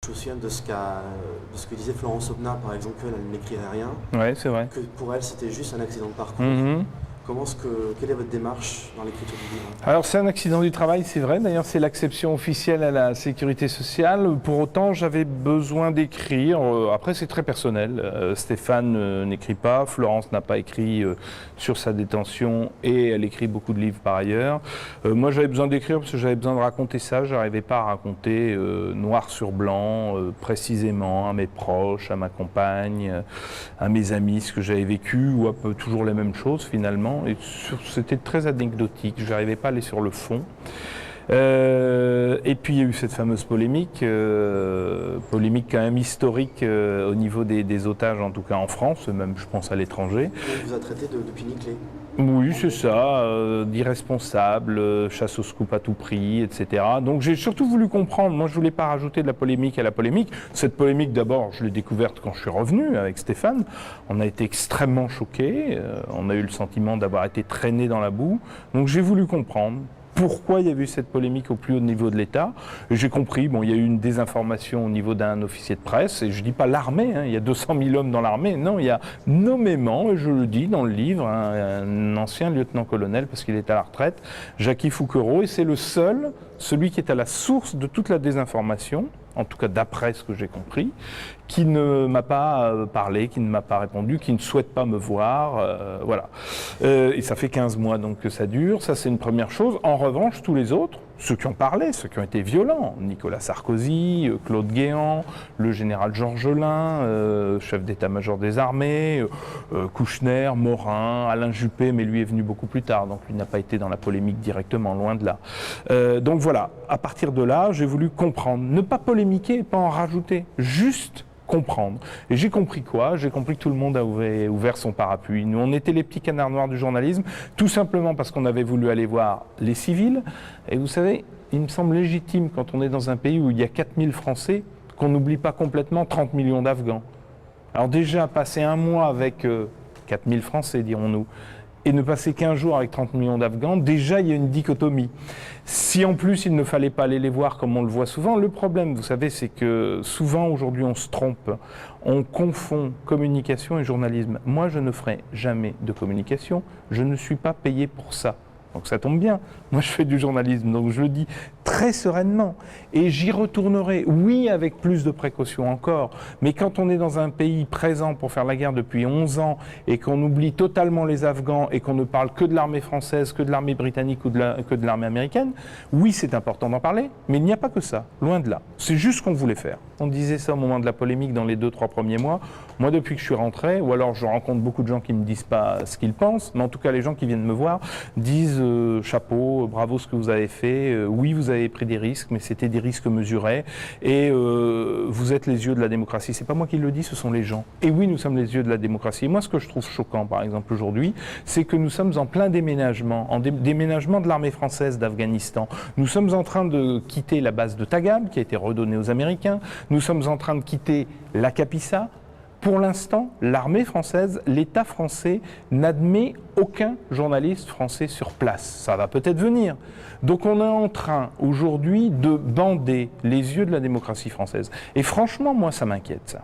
Je me souviens de ce que disait Florence Aubenas, par exemple, qu'elle n'écrivait rien, Ouais, c'est vrai. que pour elle c'était juste un accident de parcours. Mhm. Quelle est votre démarche dans l'écriture du livre? Alors c'est un accident du travail, c'est vrai. D'ailleurs, c'est l'acception officielle à la sécurité sociale. Pour autant, j'avais besoin d'écrire. Après, c'est très personnel. Stéphane n'écrit pas. Florence n'a pas écrit sur sa détention et elle écrit beaucoup de livres par ailleurs. Moi, j'avais besoin d'écrire parce que j'avais besoin de raconter ça. Je n'arrivais pas à raconter noir sur blanc, précisément, à mes proches, à ma compagne, à mes amis, ce que j'avais vécu, ou un peu toujours les mêmes choses finalement. Et c'était très anecdotique, je n'arrivais pas à aller sur le fond. Et puis il y a eu cette fameuse polémique, polémique quand même historique au niveau des otages, en tout cas en France, même je pense à l'étranger. On vous a traité de Piniclé. Oui, c'est ça, d'irresponsable, chasse au scoop à tout prix, etc. Donc j'ai surtout voulu comprendre, moi je ne voulais pas rajouter de la polémique à la polémique. Cette polémique d'abord, je l'ai découverte quand je suis revenu avec Stéphane. On a été extrêmement choqués, on a eu le sentiment d'avoir été traînés dans la boue. Donc j'ai voulu comprendre pourquoi il y avait eu cette polémique au plus haut niveau de l'État. J'ai compris, bon, il y a eu une désinformation au niveau d'un officier de presse, et je ne dis pas l'armée, hein, il y a 200 000 hommes dans l'armée, non, il y a nommément, et je le dis dans le livre, un ancien lieutenant-colonel, parce qu'il est à la retraite, Jackie Fouquereau, et c'est le seul, celui qui est à la source de toute la désinformation, en tout cas d'après ce que j'ai compris, qui ne m'a pas parlé, qui ne m'a pas répondu, qui ne souhaite pas me voir, voilà. Et ça fait 15 mois donc que ça dure, ça c'est une première chose. En revanche, tous les autres, ceux qui ont parlé, ceux qui ont été violents, Nicolas Sarkozy, Claude Guéant, le général Georges Lain, chef d'état-major des armées, Kouchner, Morin, Alain Juppé, mais lui est venu beaucoup plus tard, donc lui n'a pas été dans la polémique directement, loin de là. Donc voilà, à partir de là, j'ai voulu comprendre, ne pas polémiquer, pas en rajouter, juste comprendre. Et j'ai compris quoi? J'ai compris que tout le monde a ouvert son parapluie. Nous, on était les petits canards noirs du journalisme, tout simplement parce qu'on avait voulu aller voir les civils. Et vous savez, il me semble légitime, quand on est dans un pays où il y a 4000 Français, qu'on n'oublie pas complètement 30 millions d'Afghans. Alors déjà, passer un mois avec 4000 Français, dirons-nous, et ne passer qu'un jour avec 30 millions d'Afghans, déjà il y a une dichotomie. Si en plus il ne fallait pas aller les voir comme on le voit souvent, le problème, vous savez, c'est que souvent aujourd'hui on se trompe, on confond communication et journalisme. Moi je ne ferai jamais de communication, je ne suis pas payé pour ça. Donc ça tombe bien, moi je fais du journalisme, donc je le dis très sereinement. Et j'y retournerai, oui, avec plus de précautions encore, mais quand on est dans un pays présent pour faire la guerre depuis 11 ans et qu'on oublie totalement les Afghans et qu'on ne parle que de l'armée française, que de l'armée britannique ou que de l'armée américaine, oui, c'est important d'en parler, mais il n'y a pas que ça, loin de là. C'est juste ce qu'on voulait faire. On disait ça au moment de la polémique dans les 2-3 premiers mois. Moi, depuis que je suis rentré, ou alors je rencontre beaucoup de gens qui ne me disent pas ce qu'ils pensent, mais en tout cas les gens qui viennent me voir disent chapeau, bravo ce que vous avez fait, oui vous avez pris des risques, mais c'était des risques mesurés, et vous êtes les yeux de la démocratie. C'est pas moi qui le dis, ce sont les gens. Et oui, nous sommes les yeux de la démocratie. Et moi, ce que je trouve choquant, par exemple, aujourd'hui, c'est que nous sommes en plein déménagement, déménagement de l'armée française d'Afghanistan. Nous sommes en train de quitter la base de Tagab, qui a été redonnée aux Américains. Nous sommes en train de quitter la Capissa. Pour l'instant, l'armée française, l'État français n'admet aucun journaliste français sur place. Ça va peut-être venir. Donc on est en train aujourd'hui de bander les yeux de la démocratie française. Et franchement, moi, ça m'inquiète, ça.